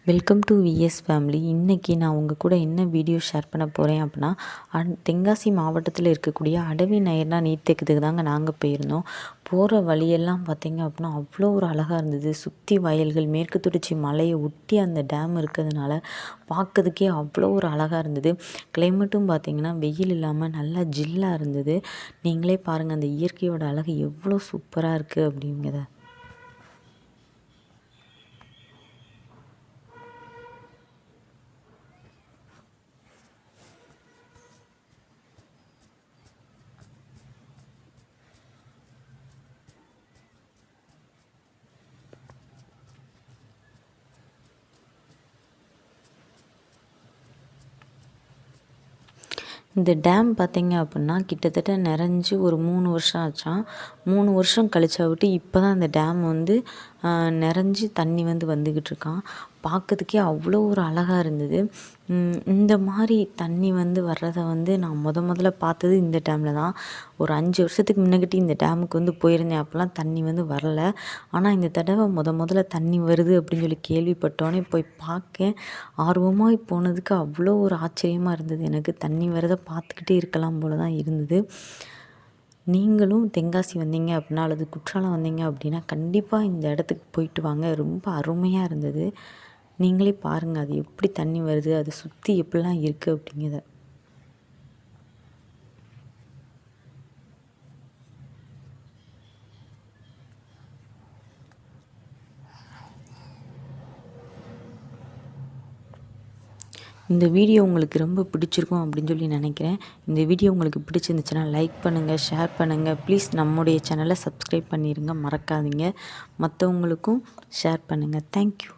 Welcome to vs family. இன்றைக்கி நான் உங்கள் கூட என்ன வீடியோ ஷேர் பண்ண போகிறேன் அப்படின்னா, தென்காசி மாவட்டத்தில் இருக்கக்கூடிய அடவி நயனா நீர்த்தேக்கத்துக்கு தாங்க நாங்கள் போயிருந்தோம். போகிற வழியெல்லாம் பார்த்திங்க அப்படின்னா அவ்வளோ ஒரு அழகாக இருந்தது. சுற்றி வயல்கள், மேற்கு தொடர்ச்சி மலையை ஒட்டி அந்த டேம் இருக்கிறதுனால பார்க்கறதுக்கே அவ்வளோ ஒரு அழகாக இருந்தது. கிளைமேட்டும் பார்த்திங்கன்னா வெயில் இல்லாமல் நல்லா ஜில்லாக இருந்தது. நீங்களே பாருங்கள் அந்த இயற்கையோட அழகு எவ்வளோ சூப்பராக இருக்குது அப்படிங்கிறத. இந்த டேம் பார்த்திங்க அப்படின்னா கிட்டத்தட்ட நிறைஞ்சு ஒரு 3 வருஷம் ஆச்சாம். 3 வருஷம் கழிச்சா விட்டு இப்போ தான் அந்த டேம் நிறைஞ்சு தண்ணி வந்துக்கிட்டு இருக்கான். பார்க்கறதுக்கே அவ்வளோ ஒரு அழகாக இருந்தது. இந்த மாதிரி தண்ணி வர்றதை நான் முதல்ல பார்த்தது இந்த டேமில் தான். ஒரு 5 வருஷத்துக்கு முன்னாடி இந்த டேமுக்கு போயிருந்தேன். அப்போல்லாம் தண்ணி வரலை. ஆனால் இந்த தடவை முதல்ல தண்ணி வருது அப்படின்னு சொல்லி கேள்விப்பட்டோன்னே போய் பார்க்க ஆர்வமாக போனதுக்கு அவ்வளோ ஒரு ஆச்சரியமாக இருந்தது. எனக்கு தண்ணி வரதை பார்த்துக்கிட்டே இருக்கலாம் போல தான் இருந்தது. நீங்களும் தென்காசி வந்தீங்க அப்படின்னா அல்லது குற்றாலம் வந்தீங்க அப்படின்னா கண்டிப்பாக இந்த இடத்துக்கு போயிட்டு வாங்க. ரொம்ப அருமையாக இருந்தது. நீங்களே பாருங்கள் அது எப்படி தண்ணி வருது, அதை சுற்றி எப்படிலாம் இருக்குது அப்படிங்கிறத. இந்த வீடியோ உங்களுக்கு ரொம்ப பிடிச்சிருக்கும் அப்படின்னு சொல்லி நினைக்கிறேன். இந்த வீடியோ உங்களுக்கு பிடிச்சிருந்துச்சுன்னா லைக் பண்ணுங்கள், ஷேர் பண்ணுங்கள். ப்ளீஸ் நம்முடைய சேனலை சப்ஸ்கிரைப் பண்ணிடுங்க, மறக்காதீங்க. மற்றவங்களுக்கும் ஷேர் பண்ணுங்கள். தேங்க்யூ.